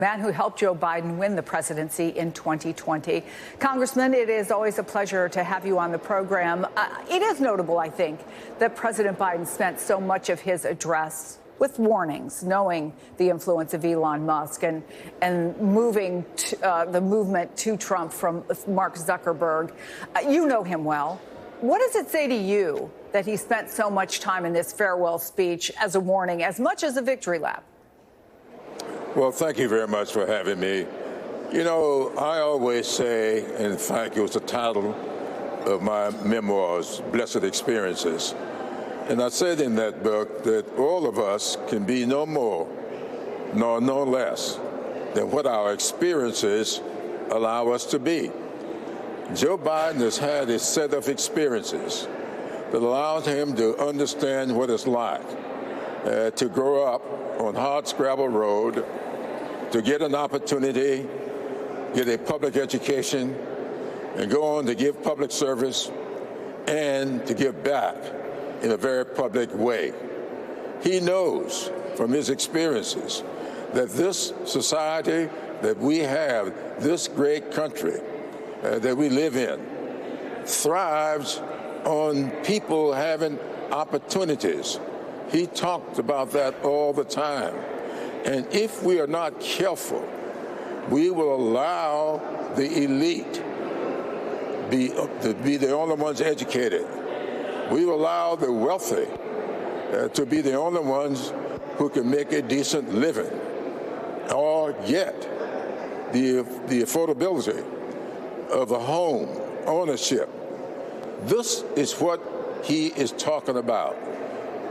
Man who helped Joe Biden win the presidency in 2020. Congressman, it is always a pleasure to have you on the program. It is notable, I think, that President Biden spent so much of his address with warnings, knowing the influence of Elon Musk and moving the movement to Trump from Mark Zuckerberg. You know him well. What does it say to you that he spent so much time in this farewell speech as a warning, as much as a victory lap? Well, thank you very much for having me. You know, I always say, in fact, it was the title of my memoirs, Blessed Experiences. And I said in that book that all of us can be no more nor no less than what our experiences allow us to be. Joe Biden has had a set of experiences that allows him to understand what it's like to grow up on hardscrabble road, to get an opportunity, get a public education, and go on to give public service and to give back in a very public way. He knows from his experiences that this society that we have, this great country that we live in, thrives on people having opportunities. He talked about that all the time. And if we are not careful, we will allow the elite to be the only ones educated. We will allow the wealthy to be the only ones who can make a decent living, or yet the affordability of a home, ownership. This is what he is talking about.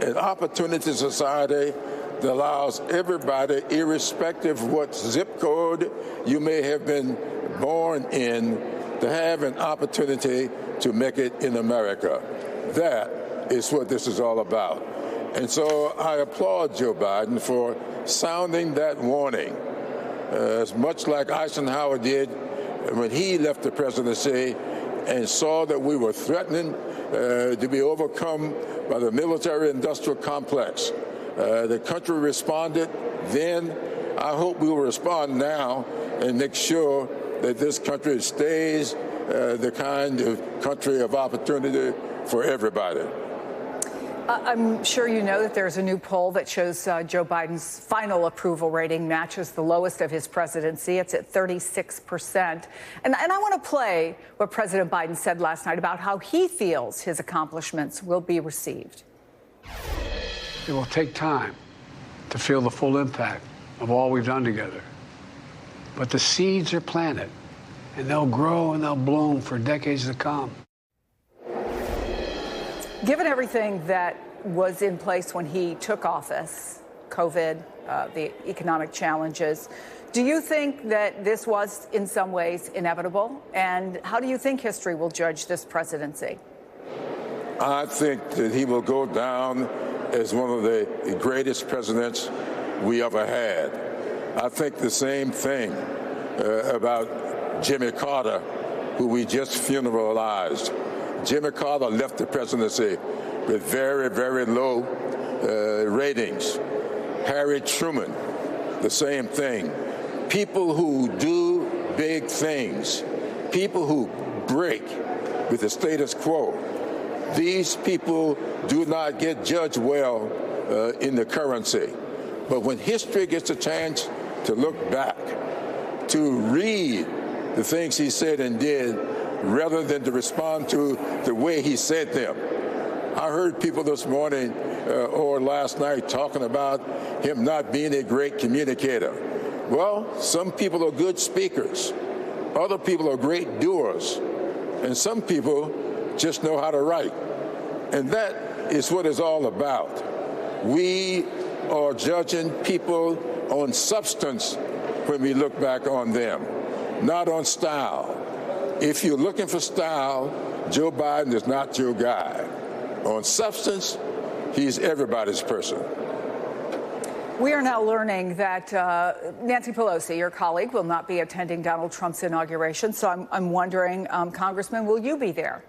An opportunity society that allows everybody, irrespective of what zip code you may have been born in, to have an opportunity to make it in America. That is what this is all about. And so I applaud Joe Biden for sounding that warning, as much like Eisenhower did when he left the presidency and saw that we were threatening to be overcome by the military-industrial complex. The country responded then. I hope we will respond now and make sure that this country stays the kind of country of opportunity for everybody. I'm sure you know that there's a new poll that shows Joe Biden's final approval rating matches the lowest of his presidency. It's at 36%. And I want to play what President Biden said last night about how he feels his accomplishments will be received. It will take time to feel the full impact of all we've done together. But the seeds are planted, and they'll grow and they'll bloom for decades to come. Given everything that was in place when he took office, COVID, the economic challenges, do you think that this was in some ways inevitable? And how do you think history will judge this presidency? I think that he will go down as one of the greatest presidents we ever had. I think the same thing about Jimmy Carter, who we just funeralized. Jimmy Carter left the presidency with very, very low ratings. Harry Truman, the same thing. People who do big things, people who break with the status quo, these people do not get judged well in the currency. But when history gets a chance to look back, to read the things he said and did, rather than to respond to the way he said them. I heard people this morning or last night talking about him not being a great communicator. Well, some people are good speakers. Other people are great doers. And some people just know how to write. And that is what it's all about. We are judging people on substance when we look back on them, not on style. If you're looking for style, Joe Biden is not your guy. On substance, he's everybody's person. We are now learning that Nancy Pelosi, your colleague, will not be attending Donald Trump's inauguration. So I'm wondering, Congressman, will you be there?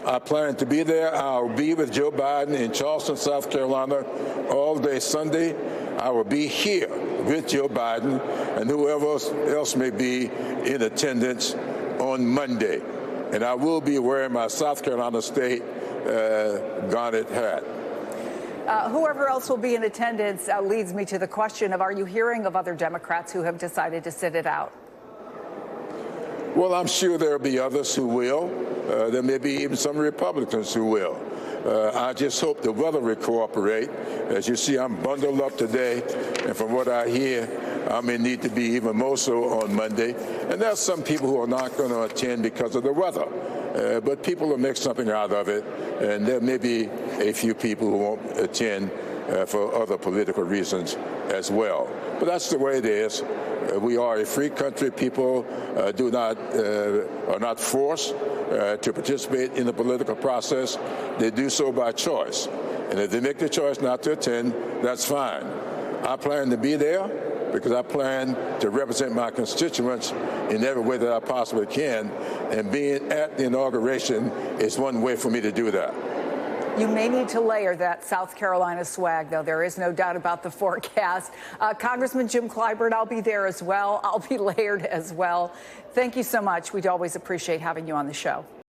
I plan to be there. I'll be with Joe Biden in Charleston, South Carolina, all day Sunday. I will be here with Joe Biden and whoever else may be in attendance on Monday. And I will be wearing my South Carolina State garnet hat. Whoever else will be in attendance leads me to the question of, are you hearing of other Democrats who have decided to sit it out? Well, I'm sure there'll be others who will. There may be even some Republicans who will. I just hope the weather will cooperate. As you see, I'm bundled up today, and from what I hear, I may need to be even more so on Monday. And there's some people who are not going to attend because of the weather. But people will make something out of it, and there may be a few people who won't attend for other political reasons as well. But that's the way it is. We are a free country. People are not forced to participate in the political process. They do so by choice. And if they make the choice not to attend, that's fine. I plan to be there because I plan to represent my constituents in every way that I possibly can. And being at the inauguration is one way for me to do that. You may need to layer that South Carolina swag, though. There is no doubt about the forecast. Congressman Jim Clyburn, I'll be there as well. I'll be layered as well. Thank you so much. We'd always appreciate having you on the show.